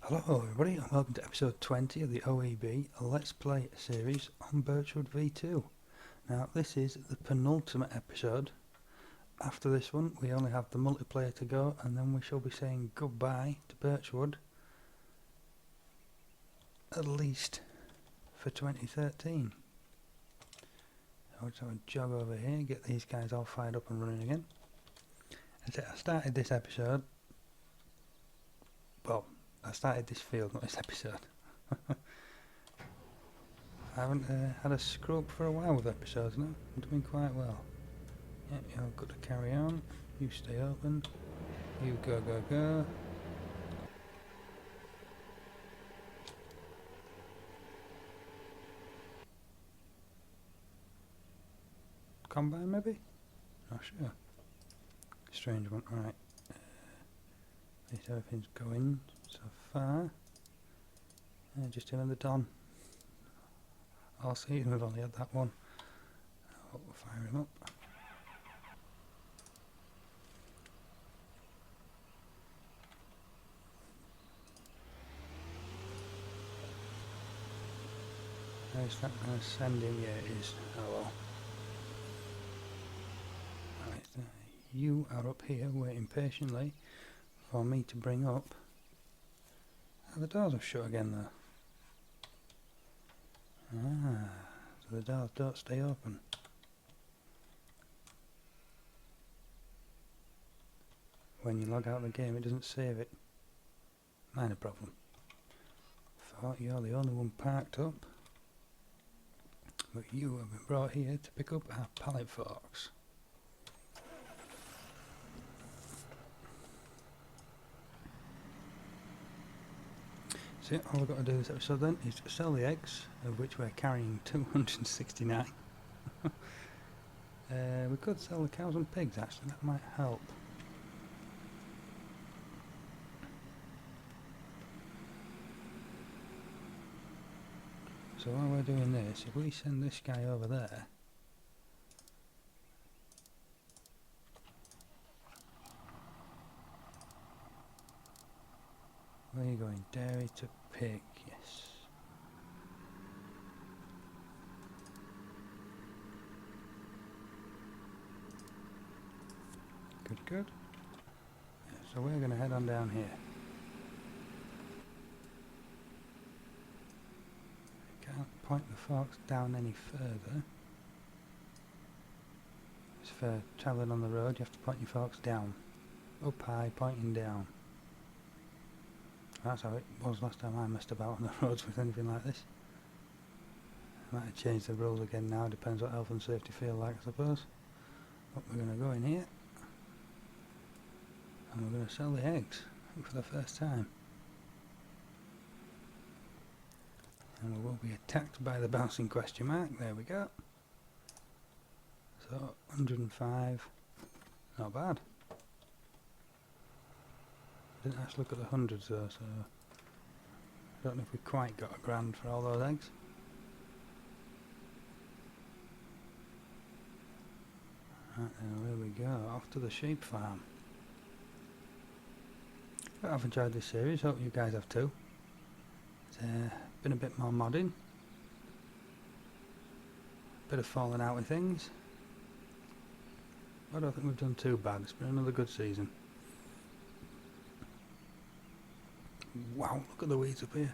Hello everybody and welcome to episode 20 of the OEB Let's Play series on Birchwood V2. Now this is the penultimate episode. After this one we only have the multiplayer to go, and then we shall be saying goodbye to Birchwood, at least for 2013. I'll just have a jog over here, get these guys all fired up and running again. As I started this episode, well, I started this field, not this episode. I haven't had a screw up for a while with episodes now. I'm doing quite well. Yep, you're good to carry on. You stay open. You go, go, go. Combine maybe? Not sure. Strange one. Right. At least everything's going so far. Just another Don. All season we've only had that one. I'll fire him up. Is that going to send him? Yeah, it is. Oh well. Right, you are up here waiting patiently for me to bring up. Oh, the doors are shut again though. Ah, so the doors don't stay open. When you log out of the game it doesn't save it. Minor problem. Thought you're the only one parked up. But you have been brought here to pick up our pallet forks. So all we've got to do this episode then is to sell the eggs, of which we're carrying 269. We could sell the cows and pigs actually, that might help. So while we're doing this, if we send this guy over there, where are you going? Dairy to pig, yes. Good, good. Yeah, so we're going to head on down here. Can't point the forks down any further. It's for travelling on the road, you have to point your forks down. Up high, pointing down. That's how it was last time I messed about on the roads with anything like this. I might have changed the rules again now, depends what health and safety feel like I suppose. But we're going to go in here and we're going to sell the eggs, I think for the first time. And we will be attacked by the bouncing question mark, there we go. So 105, not bad. Didn't actually look at the hundreds though, so I don't know if we quite got £1,000 for all those eggs. Right then, there we go, off to the sheep farm. But I've enjoyed this series, hope you guys have too. It's been a bit more modding, bit of falling out with things. I don't think we've done too bad, it's been another good season. Wow, look at the weeds up here.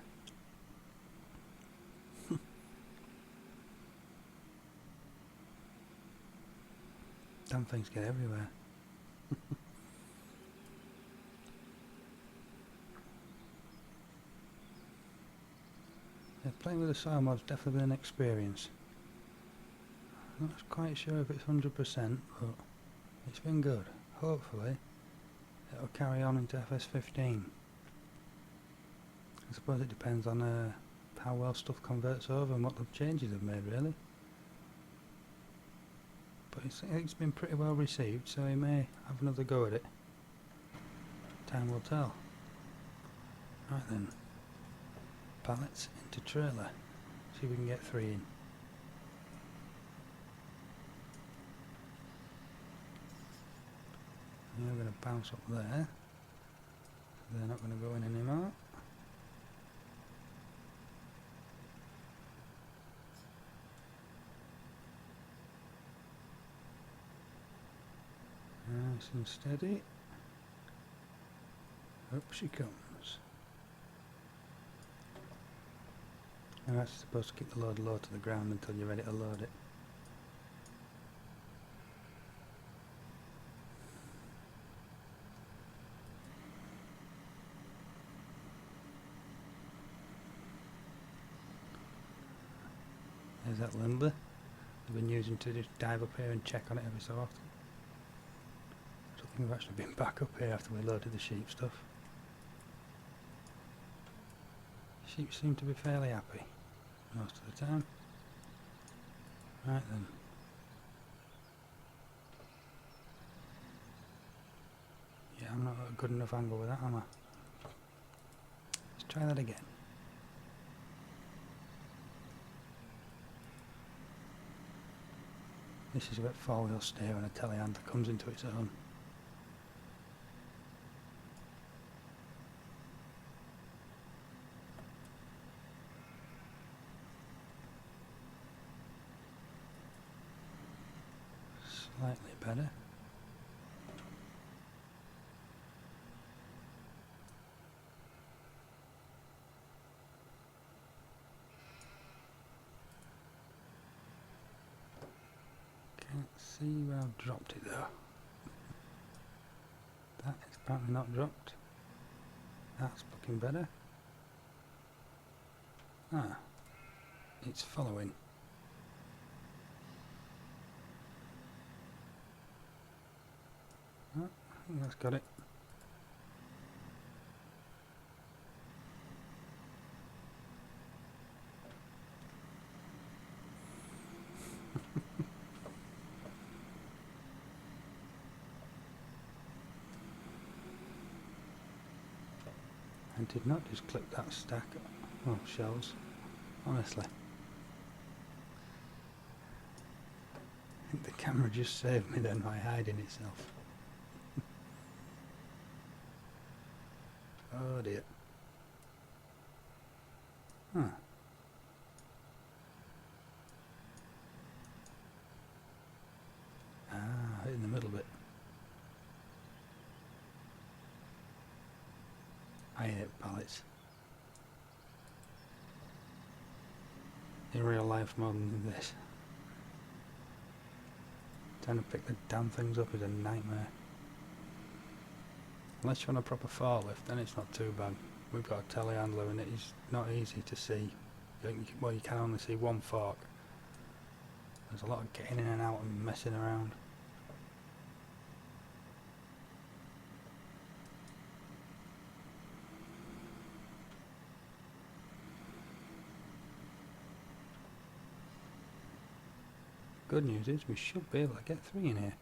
Damn things get everywhere. Yeah, playing with the soil mod's definitely been an experience. I'm not quite sure if it's 100%, but it's been good. Hopefully it'll carry on into FS15. I suppose it depends on how well stuff converts over and what the changes have made really. But it's been pretty well received, so we may have another go at it. Time will tell. Right then. Pallets into trailer. See if we can get 3 in. Now we're going to bounce up there. They're not going to go in anymore. Nice and steady. Up she comes. And that's supposed to keep the load low to the ground until you're ready to load it. There's that Lindley I've been using to just dive up here and check on it every so often. I don't think we've actually been back up here after we loaded the sheep stuff. Sheep seem to be fairly happy most of the time. Right then. Yeah, I'm not at a good enough angle with that, am I? Let's try that again. This is a bit four-wheel steer and a telehandler comes into its own. Slightly better. Can't see where I've dropped it though. That is apparently not dropped. That's looking better. Ah, it's following. Oh, I think that's got it. I did not just clip that stack of shells, honestly. I think the camera just saved me then by hiding itself. Oh dear. Huh. Ah, in the middle bit. I hate pallets. In real life more than this. Trying to pick the damn things up is a nightmare. Unless you're on a proper forklift, then it's not too bad. We've got a telehandler and it is not easy to see. Well, you can only see one fork. There's a lot of getting in and out and messing around. Good news is we should be able to get 3 in here.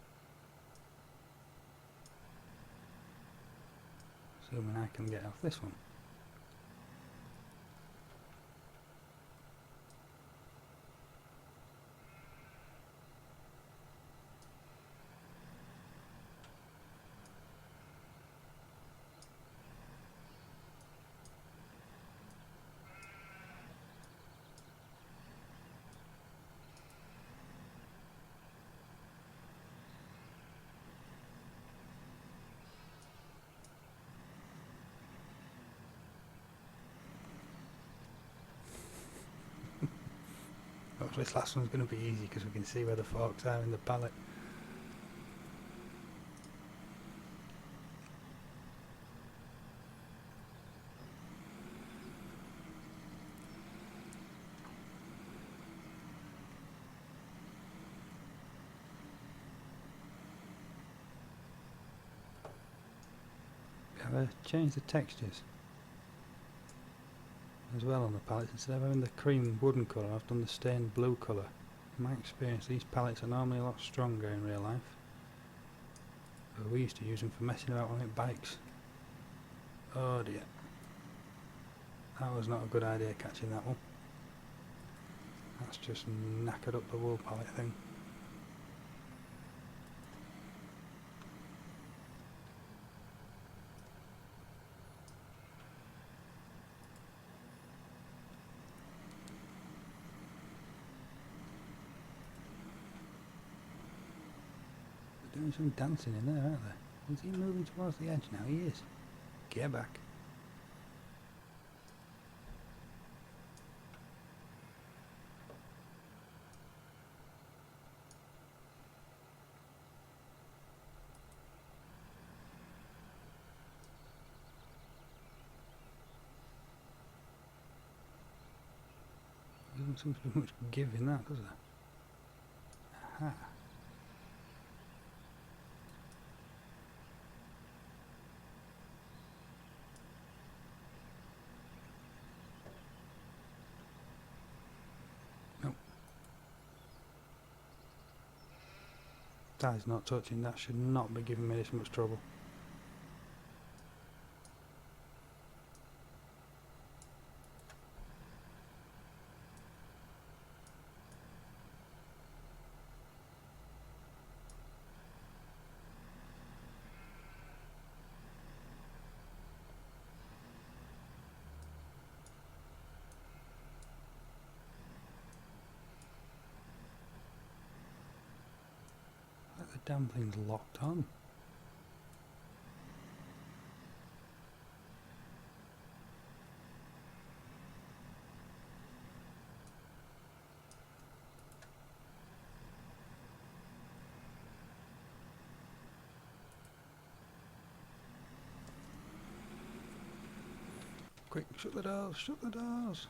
Assuming I can get off this one. Hopefully this last one's going to be easy because we can see where the forks are in the pallet. Have I changed the textures as well on the pallets? Instead of having the cream wooden colour, I've done the stained blue colour. In my experience, these pallets are normally a lot stronger in real life, but we used to use them for messing about on bikes. Oh dear, that was not a good idea catching that one. That's just knackered up the wool pallet thing. There's some dancing in there, aren't there? Is he moving towards the edge now? He is. Get back. Doesn't seem to be much give in that, does there? Aha. Nope. That is not touching. That should not be giving me this much trouble. The damn thing's locked on. Quick, shut the doors, shut the doors.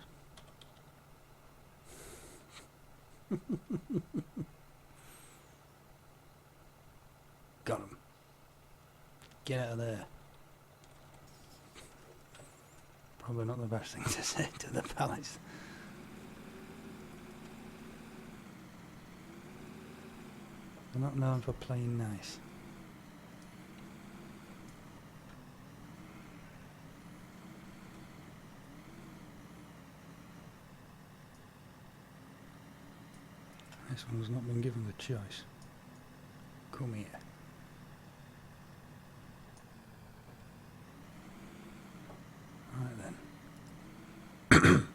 Got him. Get out of there. Probably not the best thing to say to the palace. They're not known for playing nice. This one's not been given the choice. Come here. Right then.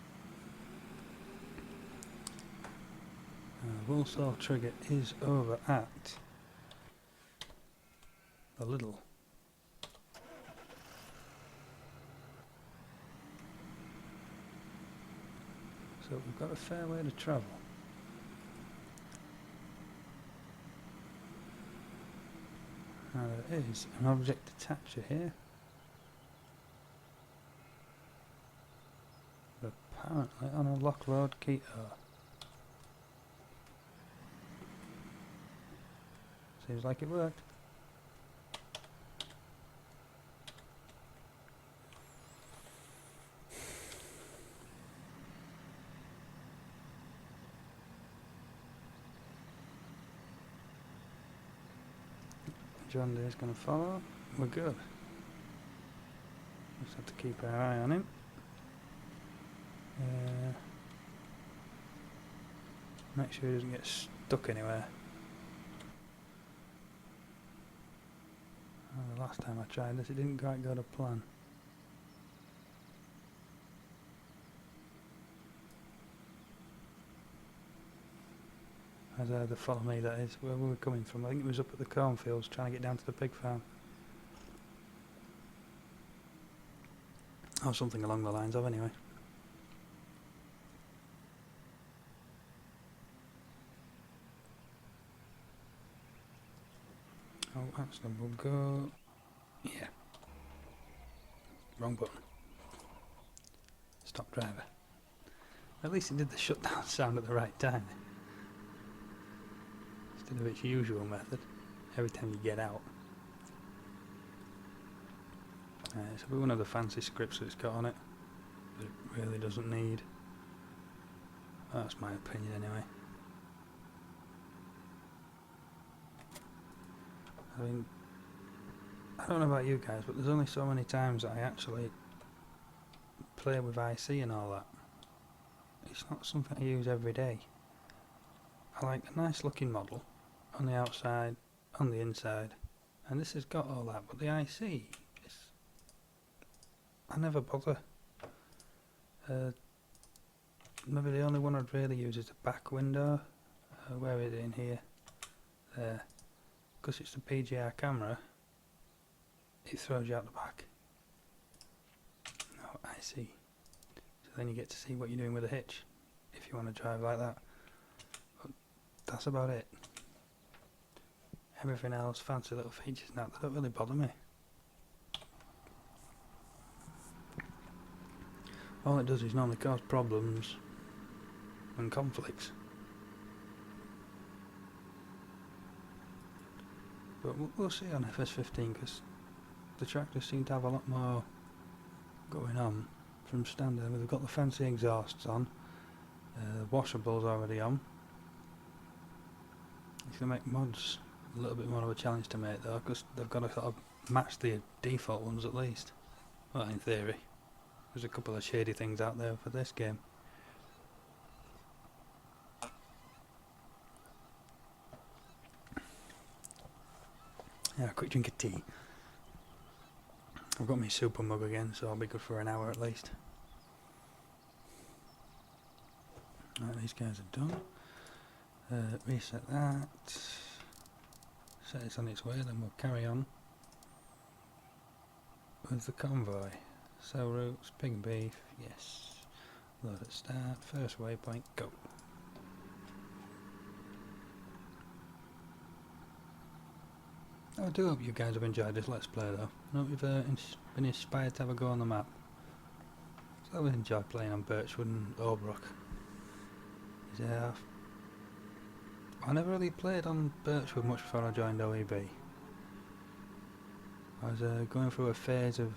Walsall trigger is over at the Lidl. So we've got a fair way to travel. Now there is an object detacher here. Apparently on a lock load Keto. Seems like it worked. John Deere's going to follow. We're good. Just have to keep our eye on him. Make sure he doesn't get stuck anywhere. The last time I tried this, it didn't quite go to plan. As the follow me, that is, where we were coming from. I think it was up at the cornfields trying to get down to the pig farm. Or something along the lines of, anyway. Oh, that's the we'll go. Yeah. Wrong button. Stop driver. At least it did the shutdown sound at the right time. Instead of its usual method, every time you get out. It's one of the fancy scripts that it's got on it, but it really doesn't need. That's my opinion anyway. I mean, I don't know about you guys, but there's only so many times that I actually play with IC and all that. It's not something I use every day. I like a nice looking model on the outside, on the inside, and this has got all that, but the IC, I never bother. Maybe the only one I'd really use is the back window. Where is it in here? There. because it's a PGR camera, it throws you out the back. Oh, I see. So then you get to see what you're doing with a hitch, if you want to drive like that. But that's about it. Everything else, fancy little features and that, they don't really bother me. All it does is normally cause problems and conflicts. But we'll see on FS15, because the tractors seem to have a lot more going on from standard. We've got the fancy exhausts on, the washable's already on. It's going to make mods a little bit more of a challenge to make though, because they've got to sort of match the default ones at least. Well, in theory. There's a couple of shady things out there for this game. Yeah, quick drink of tea. I've got my super mug again, so I'll be good for an hour at least. Right, these guys are done. Reset that. Set this on its way, then we'll carry on with the convoy. Cell routes, pig and beef, yes. Load at start, first waypoint, go. I do hope you guys have enjoyed this Let's Play though. I hope you've been inspired to have a go on the map. So I always enjoy playing on Birchwood and Orbrook. Yeah, I never really played on Birchwood much before I joined OEB. I was going through a phase of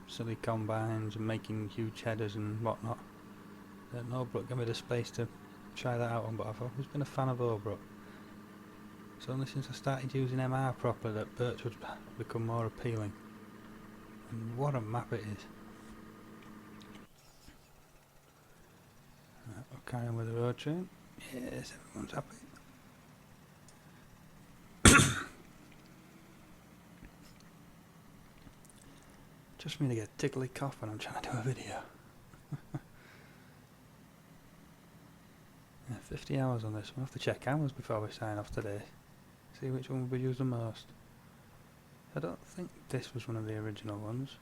silly combines and making huge headers and whatnot. Orbrook gave me the space to try that out on, but I've always been a fan of Orbrook. It's only since I started using MR properly that Birchwood's become more appealing. And what a map it is. Right, we'll carry on with the road train. Yes, everyone's happy. Just me to get a tickly cough when I'm trying to do a video. Yeah, 50 hours on this. We'll have to check hours before we sign off today. See which one we use the most. I don't think this was one of the original ones.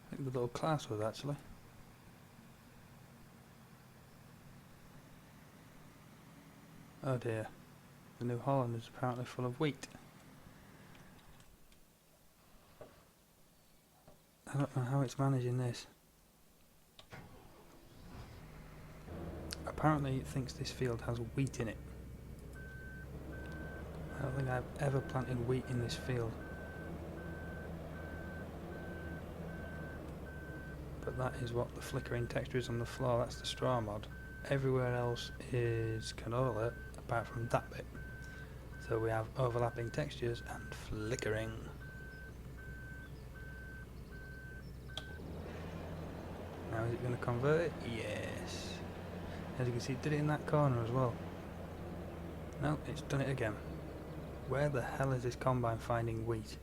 I think the little class was actually. Oh dear. The New Holland is apparently full of wheat. I don't know how it's managing this. Apparently it thinks this field has wheat in it. I don't think I've ever planted wheat in this field. But that is what the flickering texture is on the floor, that's the straw mod. Everywhere else is canola, apart from that bit. So we have overlapping textures and flickering. Now is it going to convert it? Yes. As you can see, it did it in that corner as well. No, it's done it again. Where the hell is this combine finding wheat?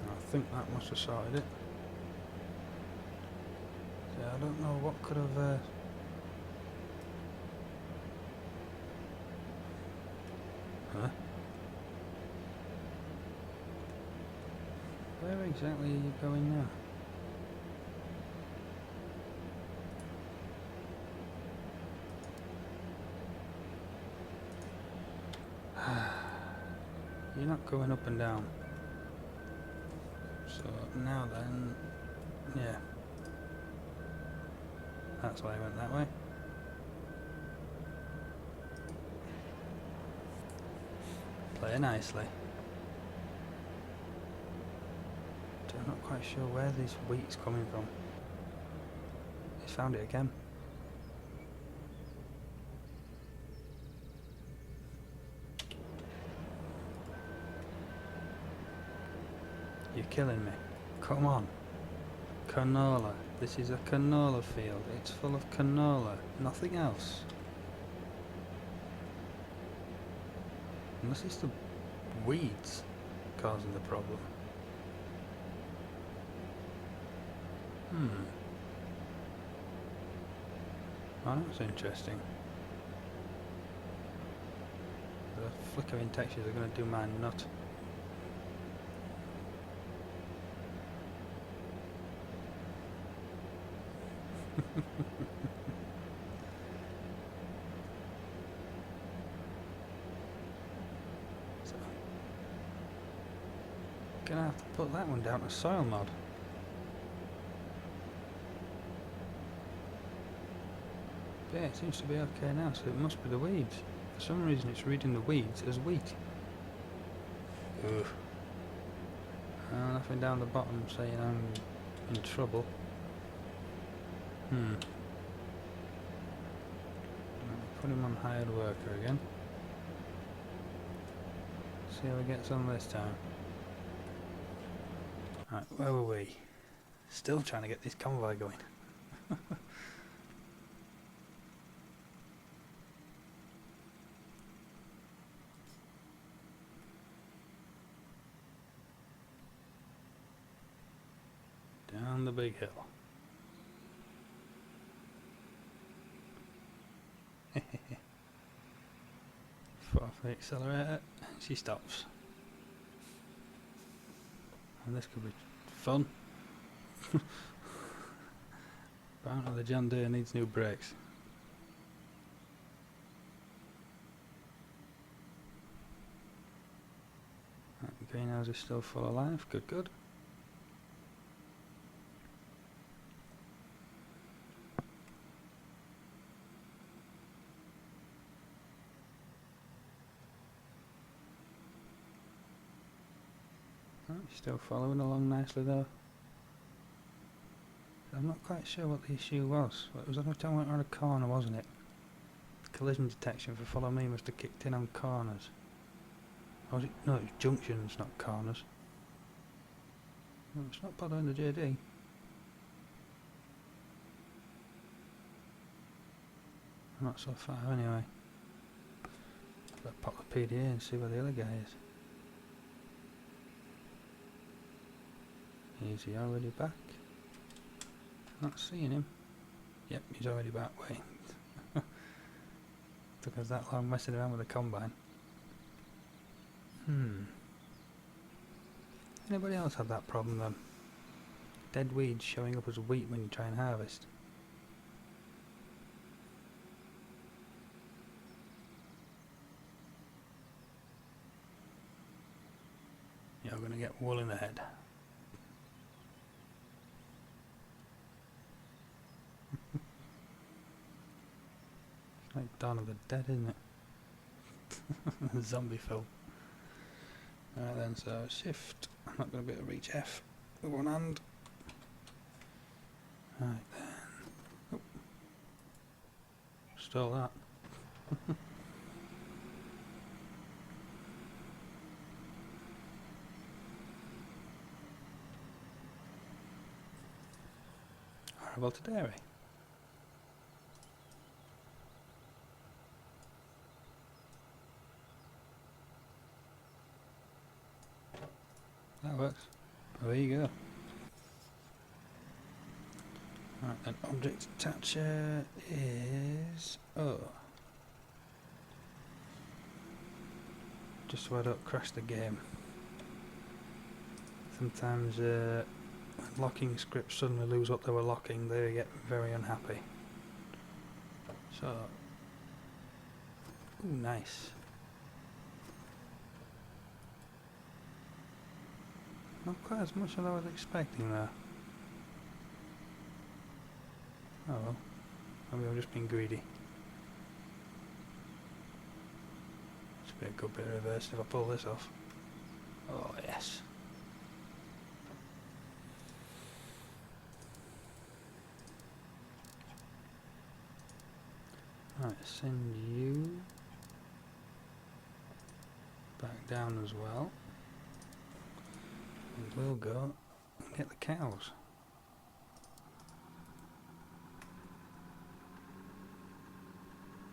I think that must have sorted it. Yeah, I don't know what could have... Huh? Where exactly are you going now? You're not going up and down. So now then, yeah. That's why I went that way. Play nicely. I'm not quite sure where this wheat's coming from. He's found it again. You're killing me. Come on. Canola. This is a canola field. It's full of canola. Nothing else. Unless it's the weeds causing the problem. Oh, that's interesting. The flickering textures are going to do my nut. So, gonna have to put that one down to soil mod. But yeah, it seems to be okay now, so it must be the weeds. For some reason it's reading the weeds as wheat. Ugh. Nothing down the bottom saying I'm in trouble. Put him on hired worker again. See how he gets on this time. Right, where were we? Still trying to get this convoy going. Down the big hill. Foot off the accelerator, she stops. And this could be fun. Apparently the John Deere needs new brakes. Right, the greenhouse is still full of life, good, good. Still following along nicely though. I'm not quite sure what the issue was. It was every time I went around a corner, wasn't it? Collision detection for follow me must have kicked in on corners. Or was it? No, it was junctions, not corners. No, it's not bothering the JD. Not so far anyway. Better pop the PDA and see where the other guy is. Is he already back? Not seeing him. Yep, he's already back. Wait. Took us that long messing around with the combine. Anybody else have that problem then? Dead weeds showing up as wheat when you try and harvest. You're going to get wool in the head. It's like Dawn of the Dead, isn't it? Zombie film. Alright then, so shift. I'm not going to be able to reach F with one hand. Right then. Oh. Stole that. Horrible to dairy. That works. Oh, there you go. Right then, object attacher is... oh. Just so I don't crash the game. Sometimes locking scripts suddenly lose what they were locking, they get very unhappy. So... ooh, nice. Not quite as much as I was expecting there. Oh well, maybe I've just been greedy. Should be a good bit of reverse if I pull this off. Oh yes. Right, send you back down as well. And we'll go and get the cows.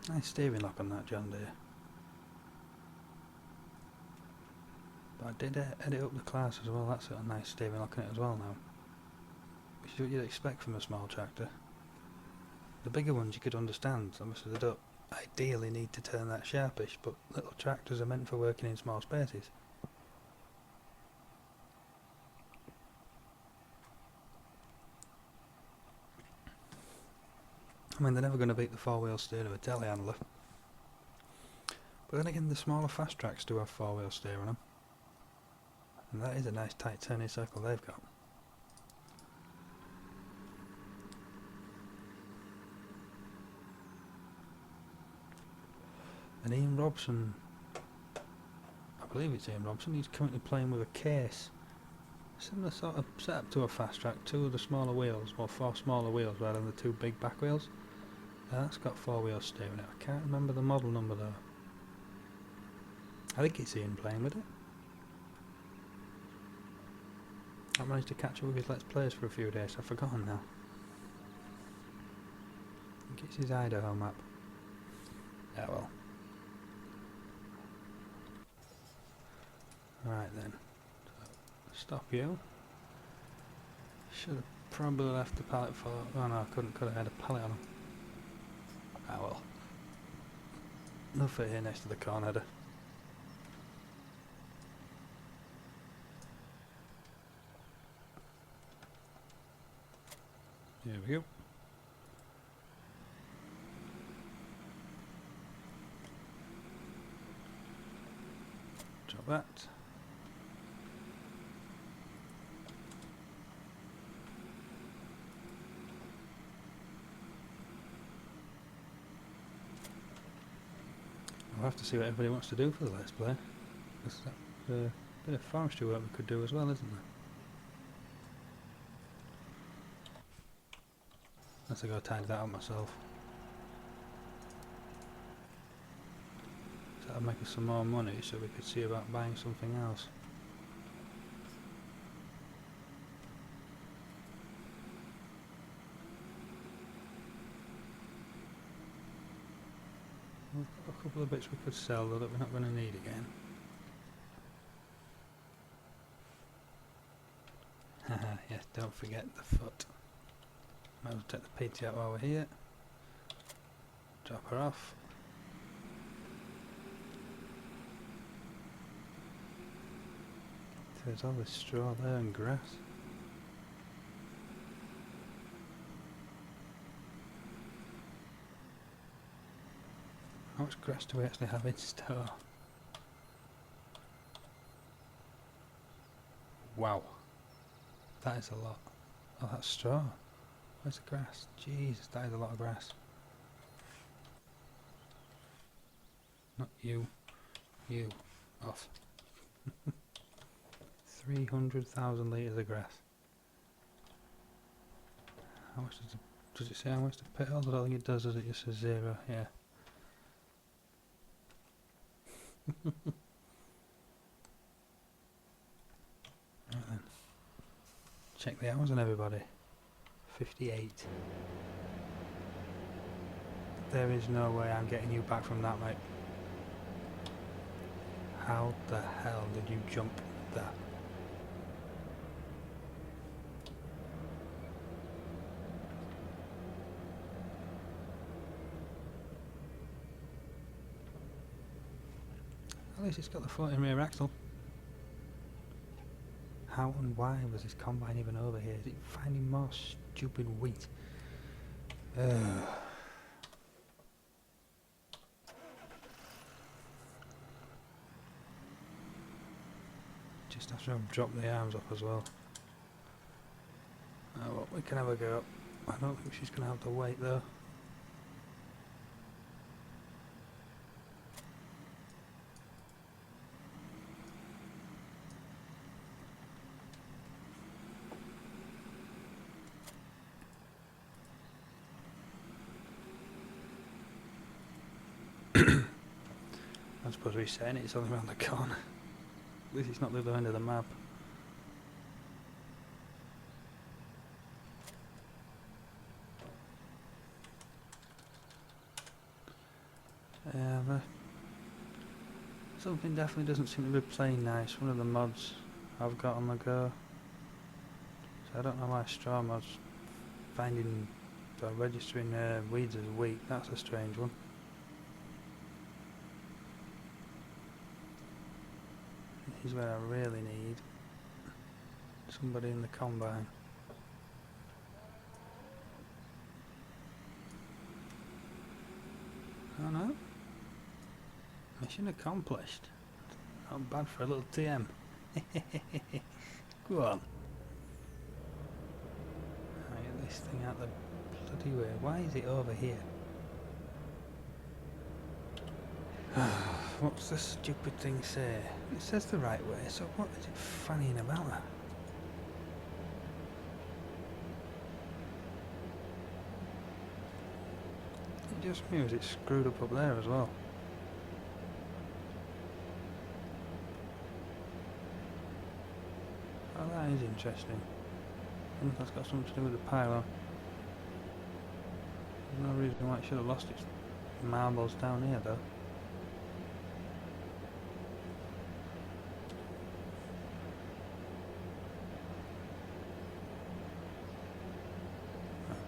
Nice steering lock on that John Deere. But I did edit up the class as well. That's a nice steering lock in it as well now. Which is what you'd expect from a small tractor. The bigger ones you could understand, obviously they don't ideally need to turn that sharpish, but little tractors are meant for working in small spaces. I mean, they're never going to beat the four-wheel steer of a telehandler. But then again, the smaller fast tracks do have four-wheel steer on them. And that is a nice tight turning circle they've got. And Ian Robson, I believe it's Ian Robson, he's currently playing with a case. Similar sort of setup to a fast track, two of the smaller wheels, or four smaller wheels rather than the two big back wheels. That's got four-wheel steering it. I can't remember the model number though. I think it's Ian playing with it. I managed to catch up with his Let's Plays for a few days, I've forgotten now. I think it's his Idaho map. Yeah, well. Right then. So, stop you. Should have probably left the pallet for... Oh no, I couldn't, could have had a pallet on him. Ah well. No fit here next to the corn header. Here we go. Drop that. We'll have to see what everybody wants to do for the Let's Play. There's a bit of forestry work we could do as well, isn't there? Unless I go tidy that out myself. So that'll make us some more money so we could see about buying something else. We've got a couple of bits we could sell though that we're not going to need again. Haha, yes, don't forget the foot. Might as well take the PT out while we're here. Drop her off. There's all this straw there and grass. How much grass do we actually have in store? Wow. That is a lot. Oh, that's straw. Where's the grass? Jesus, that is a lot of grass. Not you. You. Off. 300,000 litres of grass. How much does it say how much to pit hold? I don't think it does it? Just says 0, yeah. Right then. Check the hours on everybody. 58. There is no way I'm getting you back from that, mate. How the hell did you jump that? At least it's got the floating rear axle. How and why was this combine even over here? Is it finding more stupid wheat? Just after I've dropped the arms up as well. Oh well, we can have a go. I don't think she's going to have to wait though. I suppose resetting it's only around the corner. At least it's not the other end of the map. Something definitely doesn't seem to be playing nice. One of the mods I've got on the go. So I don't know why straw mods finding or registering weeds as weak. That's a strange one. This is where I really need somebody in the combine. Oh no. Mission accomplished. Not bad for a little TM. Go on. I'll get this thing out the bloody way. Why is it over here? What's the stupid thing say? It says the right way, so what is it fannying about that? It just means it's screwed up there as well. Oh, that is interesting. I wonder if that's got something to do with the pylon. There's no reason why it should have lost its marbles down here though.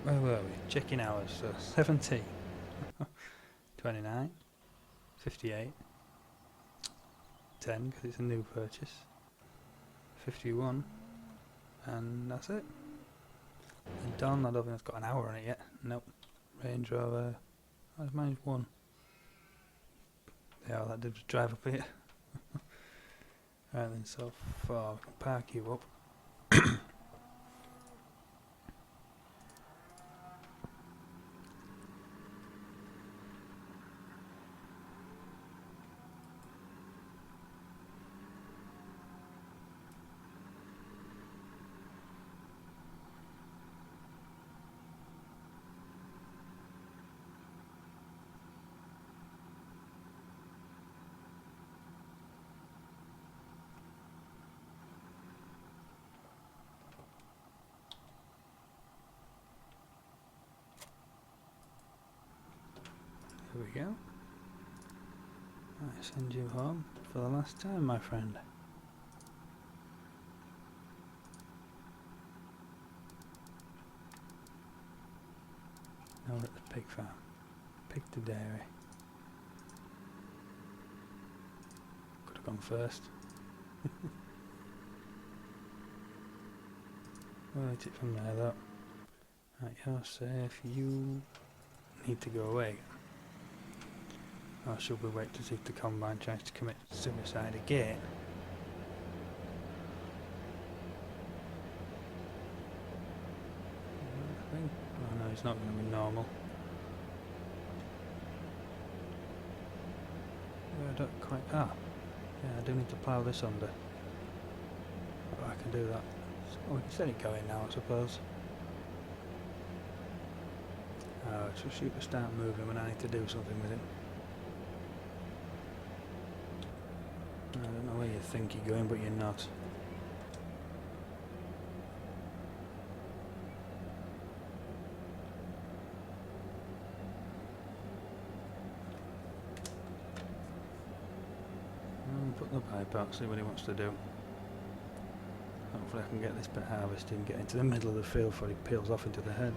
Where were we? Checking hours, so 17, 29, 58, 10 because it's a new purchase, 51, and that's it. And Dawn, I don't think it's got an hour on it yet. Nope. Range Rover, I've managed one. Yeah, all that did was drive up here. Right then, so far, we can park you up. Here we go. I send you home for the last time, my friend. Now we're at the pig farm. Pig to dairy. Could have gone first. We'll hit it from there though. Right, you're safe. You need to go away. Or should we wait to see if the combine tries to commit suicide again? I think. Oh no, it's not going to be normal. I don't quite. Ah, yeah, I do need to plough this under. But I can do that. So we can set it going now, I suppose. Oh, it's just you to start moving when I need to do something with it. I don't know where you think you're going, but you're not. Put the pipe out, see what he wants to do. Hopefully I can get this bit harvested and get into the middle of the field before he peels off into the hedge.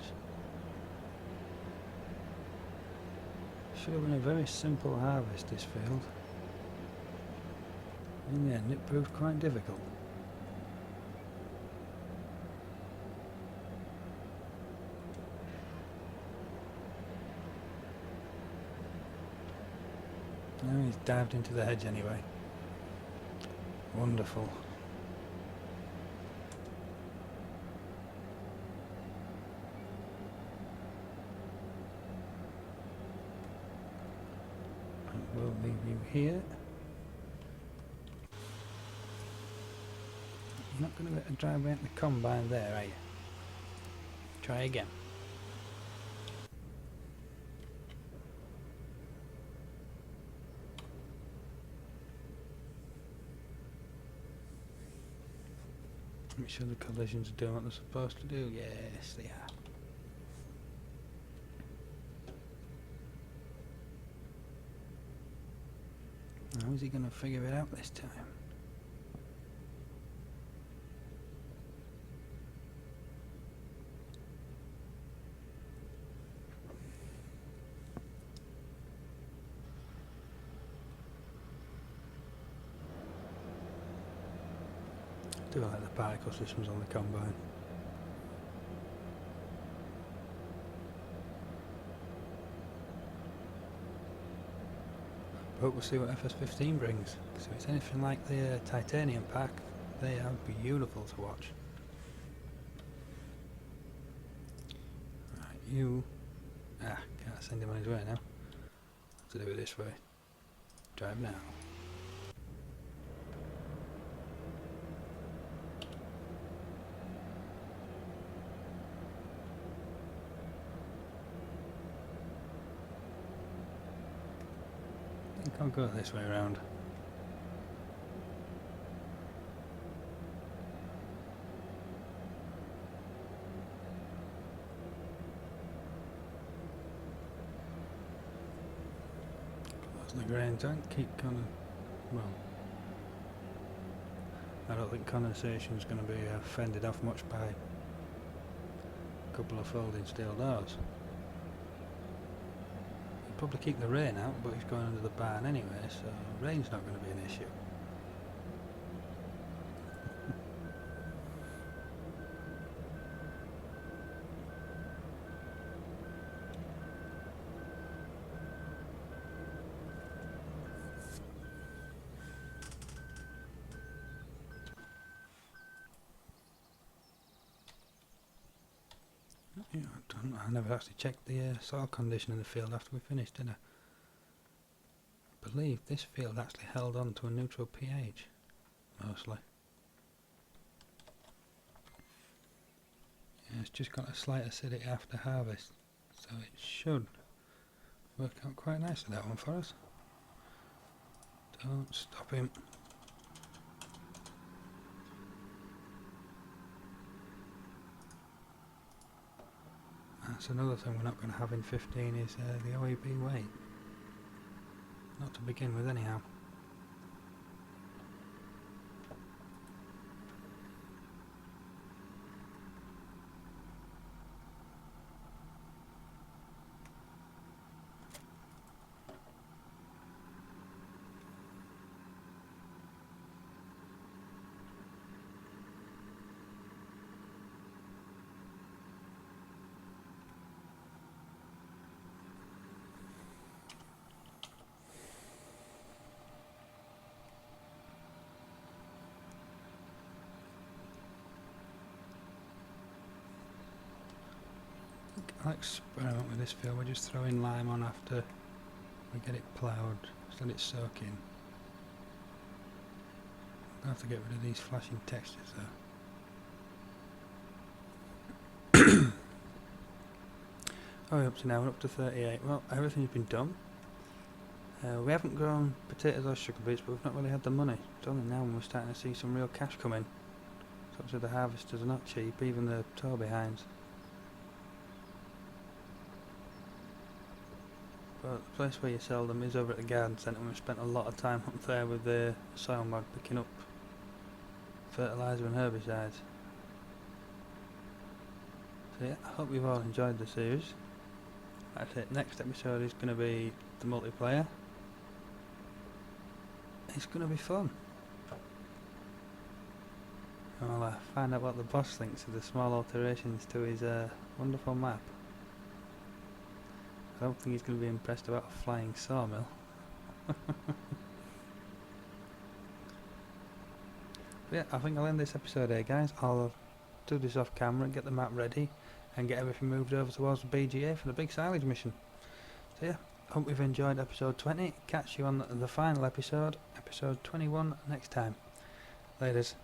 Should have been a very simple harvest, this field. In the end it proved quite difficult. Now he's dived into the hedge anyway. Wonderful. And we'll leave you here. You're not going to get a drive out the combine there, are you? Try again. Make sure the collisions are doing what they're supposed to do. Yes, they are. How is he going to figure it out this time? I do like the particle systems on the combine. But we'll see what FS15 brings, because if it's anything like the titanium pack, they are beautiful to watch. Right, you... can't send him on his way now. Have to do it this way. Drive now. I think I'll go this way around. Close the grain tank, keep well, I don't think condensation is going to be fended off much by a couple of folding steel doors. Probably keep the rain out, but he's going under the barn anyway, so rain's not going to be an issue. Yeah, I never actually checked the soil condition in the field after we finished, did I? I believe this field actually held on to a neutral pH, mostly. Yeah, it's just got a slight acidity after harvest, so it should work out quite nicely, that one, for us. Don't stop him. That's another thing we're not going to have in 15 is the OEB weight. Not to begin with anyhow. I'll experiment with this field. We're just throwing lime on after we get it ploughed, just let it soak in. I'll have to get rid of these flashing textures though. Oh, we're up to now, we're up to 38. Well, everything's been done. We haven't grown potatoes or sugar beets, but we've not really had the money. It's only now when we're starting to see some real cash come in. So obviously the harvesters are not cheap, even the tow behinds. But the place where you sell them is over at the garden centre, and we've spent a lot of time up there with the soil mag picking up fertiliser and herbicides. So yeah, I hope you've all enjoyed the series. That's it, next episode is going to be the multiplayer. It's going to be fun. I'll find out what the boss thinks of the small alterations to his wonderful map. I don't think he's going to be impressed about a flying sawmill. Yeah, I think I'll end this episode here, guys. I'll do this off camera and get the map ready and get everything moved over towards the BGA for the big silage mission. So yeah, hope you've enjoyed episode 20. Catch you on the final episode, episode 21, next time. Laters.